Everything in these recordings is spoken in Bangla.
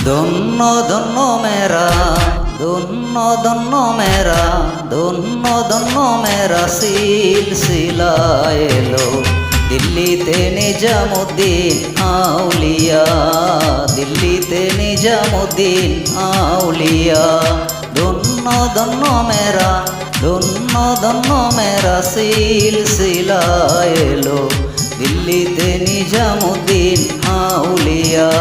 ধন্য ধন্য মেরা, ধন্য ধন্য মেরা, ধন্য ধন্য মেরা সিলসিলা এলো দিল্লিতে নিজামুদ্দিন আউলিয়া, দিল্লিতে নিজামুদ্দিন আউলিয়া। ধন্য ধন্য মেরা, ধন্য ধন্য মেরা সিলসিলা এলো দিল্লিতে নিজামুদ্দিন আউলিয়া,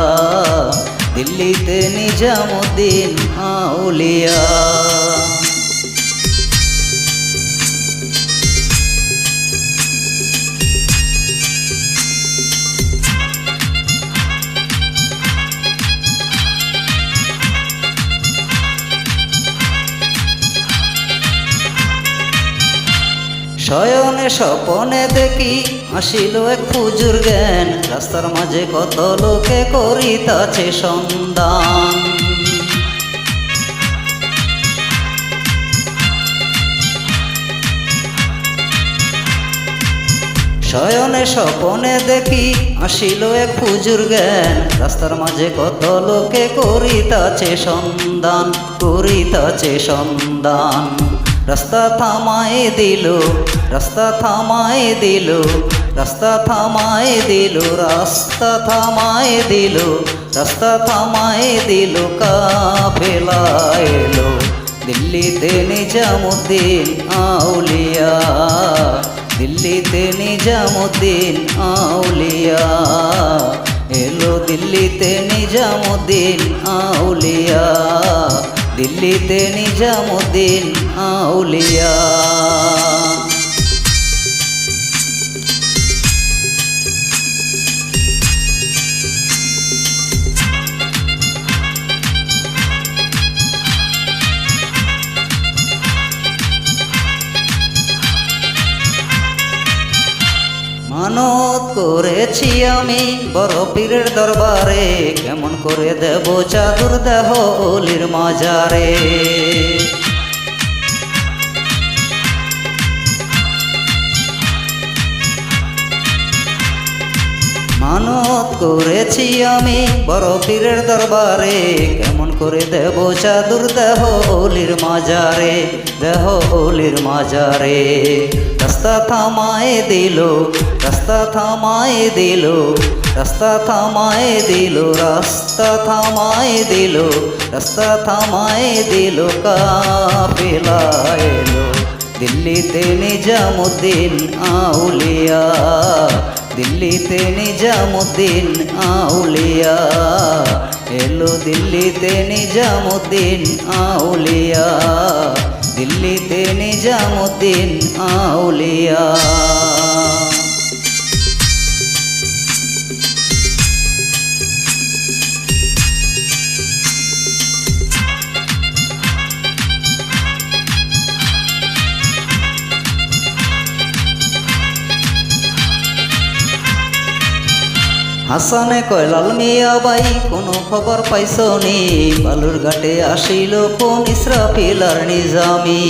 দিল্লিতে নিজামুদ্দিন আউলিয়া। শয়নে স্বপনে দেখি আসিল এক হুজুর জ্ঞান, রাস্তার মাঝে কত লোকে করিতাছে সন্ধান। শয়নে স্বপনে দেখি আসিল এক হুজুর জ্ঞান, রাস্তার মাঝে কত লোকে করিতাছে সন্ধান, করিতাছে সন্ধান। রাস্তা থামায় দিল, রাস্তা থামায় দিল, রাস্তা থামায় দিল, রাস্তা থামায় দিল, রাস্তা থামায় দিল, কাফেলা এলো দিল্লিতে নিজামুদ্দিন আউলিয়া, দিল্লিতে নিজামুদ্দিন আউলিয়া। এলো দিল্লিতে নিজামুদ্দিন আউলিয়া, দিল্লিতে নিজামুদ্দিন আউলিয়া। মানত করেছি আমি বড় পীরের দরবারে, কেমন করে দেব চাদর দেহ অলির মাজারে। মানত করেছি আমি বড় পীরের দরবারে, কেমন করে দেব চাদর দেহ অলির মাজারে, দেহ অলির মাজারে। রাস্তা থামায় দিল, রাস্তা থামায় দিল, রাস্তা থামায় দিল, রাস্তা থামায় দিল, রাস্তা থামায় দিল, কাফেলা এলো দিল্লিতে নিজামুদ্দিন আউলিয়া, দিল্লিতে নিজামুদ্দিন আউলিয়া। এলো দিল্লিতে নিজামুদ্দিন আউলিয়া, দিল্লিতে নিজামুদ্দিন আউলিয়া। হাসানে কয় লাল মিয়া ভাই কোনো খবর পাইছো নি, বালুর ঘাটে আসিল কোন ইসরাফিল আর নিজামি।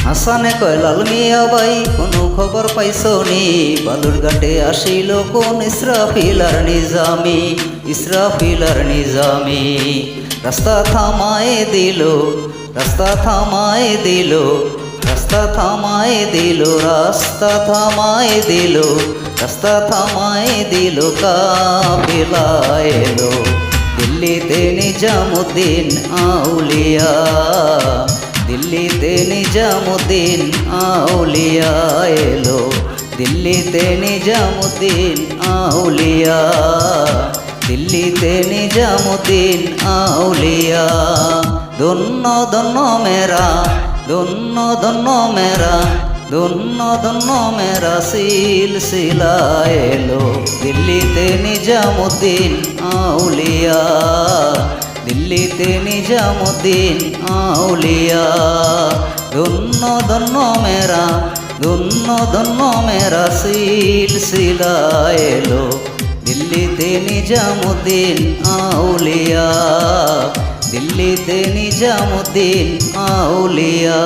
হাসানে কয় লাল মিয়া ভাই কোনো খবর পাইছো নি, বালুর ঘাটে আসিল কোন ইসরাফিল আর নিজামি, ইসরাফিল আর নিজামি। রাস্তা থামায় দিল, রাস্তা থামায় দিল, রাস্তা থামায় দিল, রাস্তা থামায় দিল, রাস্তা থামায় দিল, কাফেলা এলো দিল্লিতে নিজামুদ্দিন আউলিয়া, দিল্লিতে নিজামুদ্দিন আউলিয়া। এলো দিল্লিতে নিজামুদ্দিন আউলিয়া, দিল্লিতে নিজামুদ্দিন আউলিয়া। ধন্য ধন্য মেরা, ধন্য ধন্য মেরা, ধন্য ধন্য মেরা সিলসিলা এলো দিল্লিতে নিজামুদ্দিন আউলিয়া, দিল্লিতে নিজামুদ্দিন আউলিয়া। ধন্য ধন্য মেরা, ধন্য ধন্য মেরা সিলসিলা এলো দিল্লিতে নিজামুদ্দিন আউলিয়া, দিল্লিতে নিজামুদ্দিন আউলিয়া।